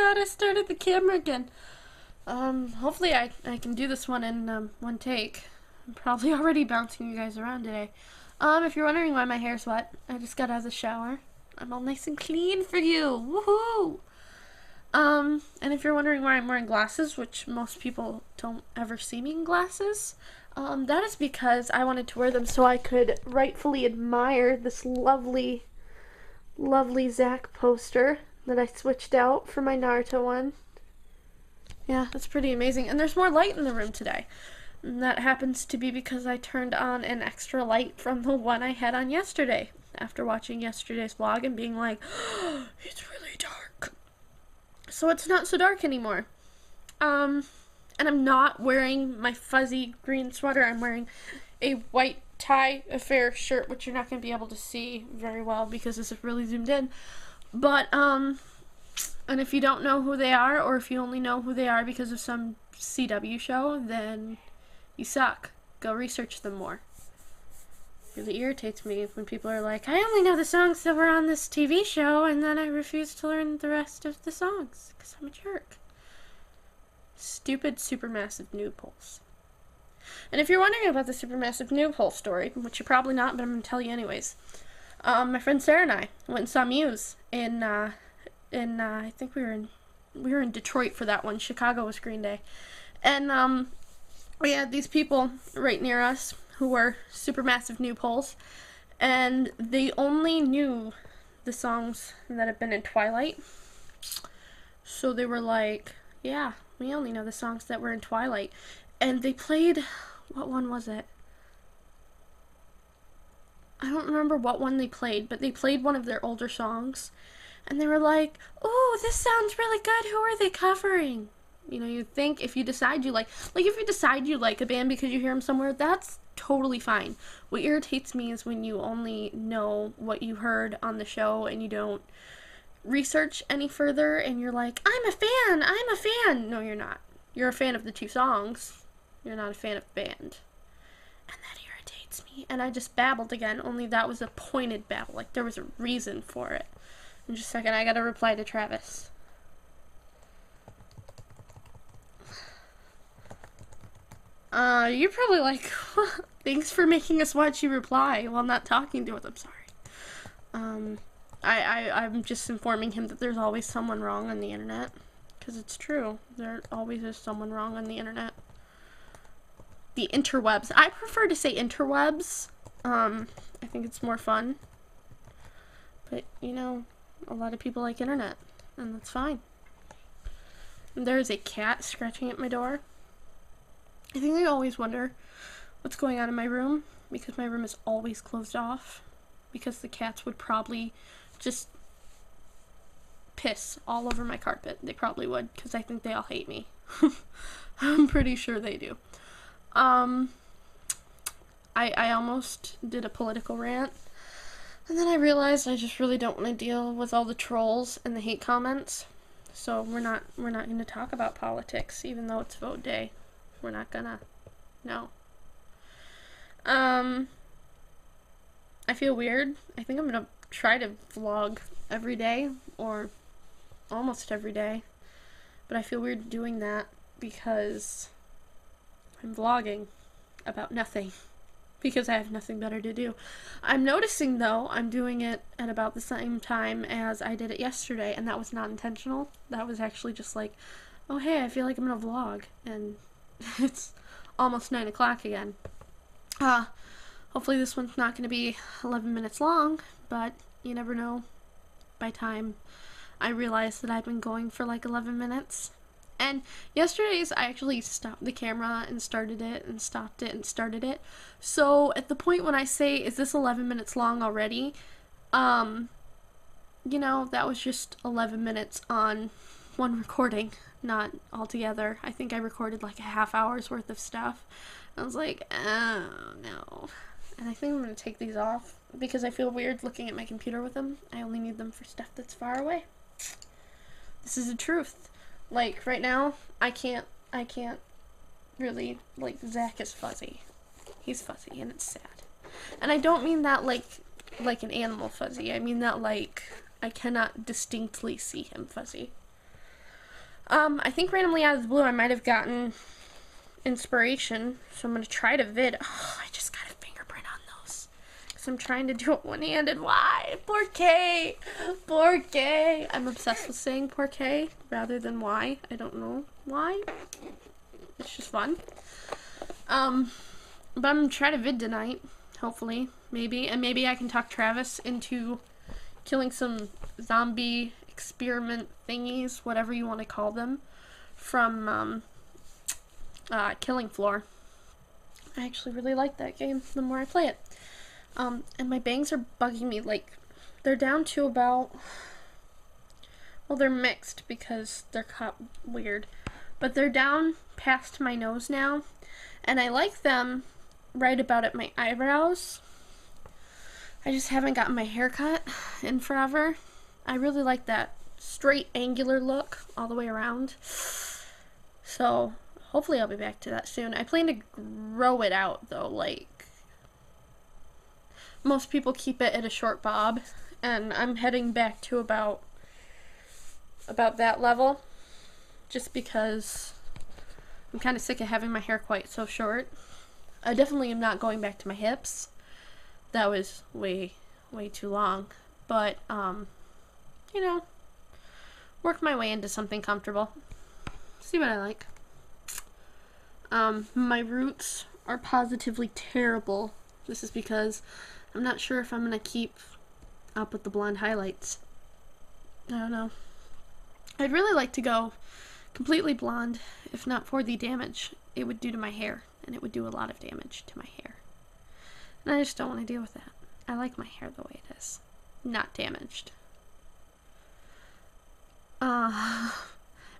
god, I started the camera again. Hopefully I can do this one in one take. I'm probably already bouncing you guys around today. If you're wondering why my hair's wet, I just got out of the shower. I'm all nice and clean for you. Woohoo! And if you're wondering why I'm wearing glasses, which most people don't ever see me in glasses, that is because I wanted to wear them so I could rightfully admire this lovely, lovely Zack poster that I switched out for my Naruto one. Yeah, that's pretty amazing. And there's more light in the room today. And that happens to be because I turned on an extra light from the one I had on yesterday. After watching yesterday's vlog and being like, oh, it's really dark. So it's not so dark anymore. And I'm not wearing my fuzzy green sweater. I'm wearing a white tie affair shirt, which you're not going to be able to see very well because this is really zoomed in. But, and if you don't know who they are, or if you only know who they are because of some CW show, then you suck. Go research them more. It really irritates me when people are like, I only know the songs that were on this TV show, and then I refuse to learn the rest of the songs, because I'm a jerk. Stupid supermassive noob holes. And if you're wondering about the supermassive noob hole story, which you're probably not, but I'm going to tell you anyways, my friend Sarah and I went and saw Muse in I think we were in Detroit for that one. Chicago was Green Day. And we had these people right near us who were supermassive noob holes, and they only knew the songs that have been in Twilight. So they were like, yeah, we only know the songs that were in Twilight. And they played, what one was it? I don't remember what one they played, but they played one of their older songs. And they were like, oh, this sounds really good. Who are they covering? You know, you think if you decide you like if you decide you like a band because you hear them somewhere, that's totally fine. What irritates me is when you only know what you heard on the show and you don't research any further and you're like, I'm a fan. No, you're not. You're a fan of the two songs. You're not a fan of the band. And that irritates me. And I just babbled again, only that was a pointed babble. Like, there was a reason for it. In just a second, I gotta reply to Travis. You're probably like, thanks for making us watch you reply while not talking to us. I'm sorry. I'm just informing him that there's always someone wrong on the internet. Because it's true. There always is someone wrong on the internet. The interwebs. I prefer to say interwebs. I think it's more fun. But, you know, a lot of people like internet. And that's fine. And there's a cat scratching at my door. I think I always wonder what's going on in my room, because my room is always closed off, because the cats would probably just piss all over my carpet. They probably would, because I think they all hate me. I'm pretty sure they do. I almost did a political rant, and then I realized I just really don't want to deal with all the trolls and the hate comments, so we're not going to talk about politics, even though it's vote day. We're not gonna. No. I feel weird. I think I'm gonna try to vlog every day, or almost every day. But I feel weird doing that because I'm vlogging about nothing. Because I have nothing better to do. I'm noticing, though, I'm doing it at about the same time as I did it yesterday, and that was not intentional. That was actually just like, oh hey, I feel like I'm gonna vlog, and it's almost 9 o'clock again. Hopefully this one's not going to be 11 minutes long, but you never know. By time I realize that I've been going for like 11 minutes. And yesterday's, I actually stopped the camera and started it and stopped it and started it. So at the point when I say, is this 11 minutes long already? You know, that was just 11 minutes on one recording. Not altogether. I think I recorded like a half hour's worth of stuff. I was like, oh no. And I think I'm going to take these off because I feel weird looking at my computer with them. I only need them for stuff that's far away. This is the truth. Like, right now, I can't really, like, Zack is fuzzy. He's fuzzy, and it's sad. And I don't mean that like an animal fuzzy. I mean that like, I cannot distinctly see him fuzzy. I think randomly out of the blue I might have gotten inspiration, so I'm going to try to vid. Oh, I just got a fingerprint on those. Because I'm trying to do it one-handed. Why? Poor K. Poor K. I'm obsessed with saying poor K rather than why. I don't know why. It's just fun. But I'm going to try to vid tonight. Hopefully. Maybe. And maybe I can talk Travis into killing some zombie experiment thingies, whatever you want to call them, from Killing Floor. I actually really like that game the more I play it. And my bangs are bugging me. Like, they're down to about, well, they're mixed because they're cut weird, but they're down past my nose now, and I like them right about at my eyebrows. I just haven't gotten my hair cut in forever. I really like that straight angular look all the way around. So hopefully I'll be back to that soon. I plan to grow it out though. Like, most people keep it at a short bob, and I'm heading back to about that level, just because I'm kind of sick of having my hair quite so short. I definitely am not going back to my hips. That was way too long. But, you know, work my way into something comfortable. See what I like. My roots are positively terrible. This is because I'm not sure if I'm going to keep up with the blonde highlights. I don't know. I'd really like to go completely blonde, if not for the damage it would do to my hair. And it would do a lot of damage to my hair. And I just don't want to deal with that. I like my hair the way it is. Not damaged.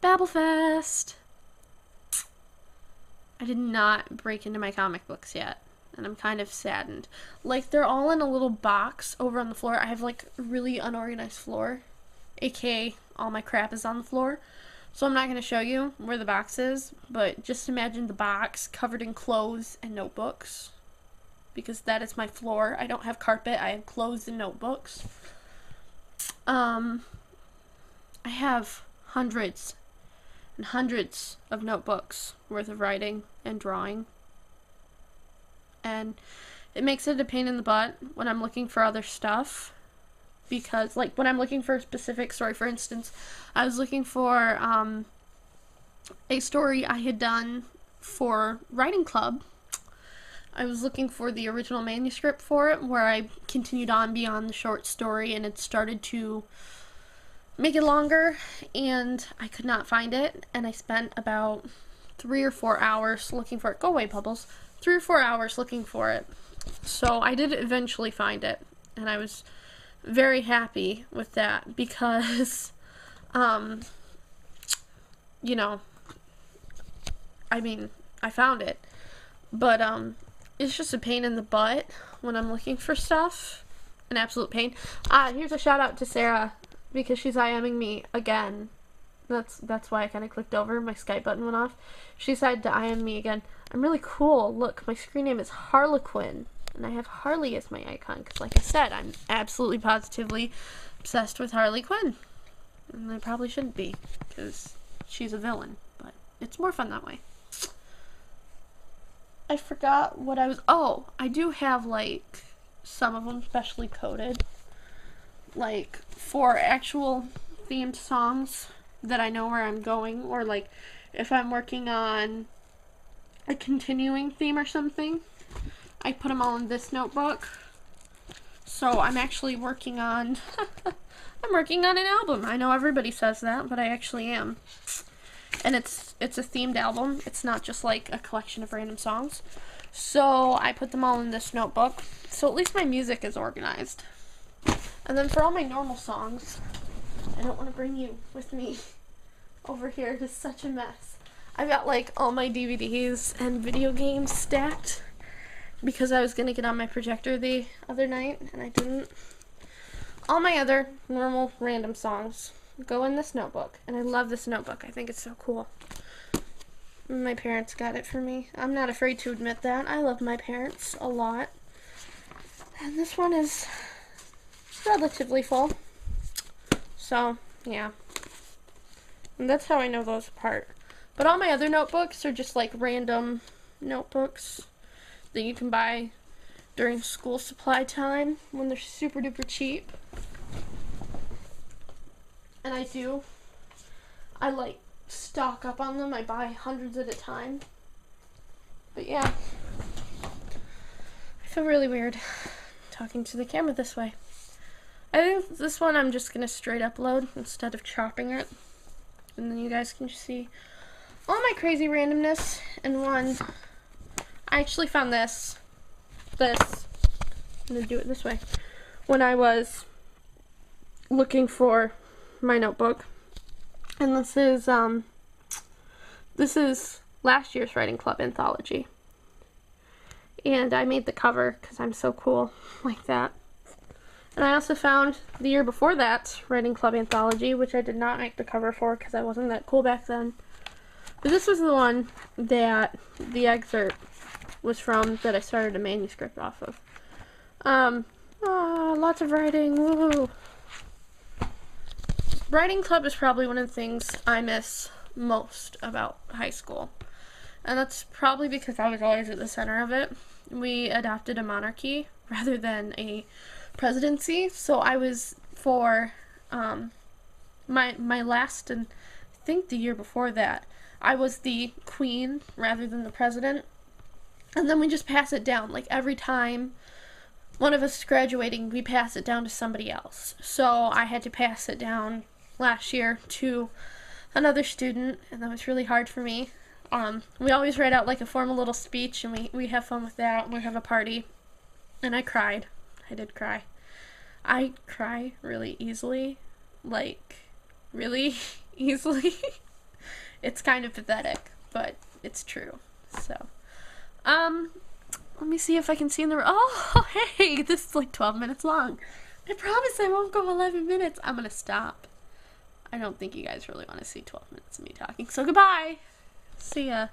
Babblefest! I did not break into my comic books yet, and I'm kind of saddened. Like, they're all in a little box over on the floor. I have, like, a really unorganized floor, aka all my crap is on the floor. So I'm not going to show you where the box is, but just imagine the box covered in clothes and notebooks, because that is my floor. I don't have carpet, I have clothes and notebooks. I have hundreds and hundreds of notebooks worth of writing and drawing, and it makes it a pain in the butt when I'm looking for other stuff, because, like, when I'm looking for a specific story, for instance, I was looking for a story I had done for writing club. I was looking for the original manuscript for it, where I continued on beyond the short story, and it started to make it longer, and I could not find it, and I spent about 3 or 4 hours looking for it. Go away, Bubbles. 3 or 4 hours looking for it. So I did eventually find it, and I was very happy with that, because, you know, I mean, I found it, but, it's just a pain in the butt when I'm looking for stuff. An absolute pain. Here's a shout out to Sarah, because she's IMing me again. That's why I kind of clicked over. My Skype button went off. She decided to IM me again. I'm really cool. Look, my screen name is Harlequin, and I have Harley as my icon, because, like I said, I'm absolutely positively obsessed with Harley Quinn. And I probably shouldn't be, because she's a villain, but it's more fun that way. I forgot what I was... Oh, I do have, like, some of them specially coded, like, for actual themed songs that I know where I'm going, or, like, if I'm working on a continuing theme or something, I put them all in this notebook. So I'm actually working on... I'm working on an album. I know everybody says that, but I actually am. And it's a themed album. It's not just like a collection of random songs. So I put them all in this notebook. So at least my music is organized. And then for all my normal songs, I don't want to bring you with me over here. It is such a mess. I've got like all my DVDs and video games stacked, because I was going to get on my projector the other night and I didn't. All my other normal random songs go in this notebook, and I love this notebook. I think it's so cool. My parents got it for me. I'm not afraid to admit that. I love my parents a lot. And this one is relatively full. So, yeah. And that's how I know those apart. But all my other notebooks are just like random notebooks that you can buy during school supply time when they're super duper cheap. And I like stock up on them. I buy hundreds at a time. But yeah, I feel really weird talking to the camera this way. I think this one I'm just gonna straight upload instead of chopping it, and then you guys can just see all my crazy randomness in one. I actually found this. I'm gonna do it this way. When I was looking for my notebook, and this is last year's writing club anthology, and I made the cover because I'm so cool like that. And I also found the year before that writing club anthology, which I did not make the cover for because I wasn't that cool back then. But this was the one that the excerpt was from that I started a manuscript off of. Lots of writing, woo! Writing club is probably one of the things I miss most about high school. And that's probably because I was always at the center of it. We adopted a monarchy rather than a presidency, so I was for my last, and I think the year before that, I was the queen rather than the president. And then we just pass it down. Like every time one of us is graduating, we pass it down to somebody else. So I had to pass it down last year to another student, and that was really hard for me. We always write out like a formal little speech, and we have fun with that, and we have a party. And I cried. I did cry. I cry really easily. Like, really easily. It's kind of pathetic, but it's true. So, let me see if I can see in the... Oh, hey, this is like 12 minutes long. I promise I won't go 11 minutes. I'm gonna stop. I don't think you guys really want to see 12 minutes of me talking. So, goodbye. See ya.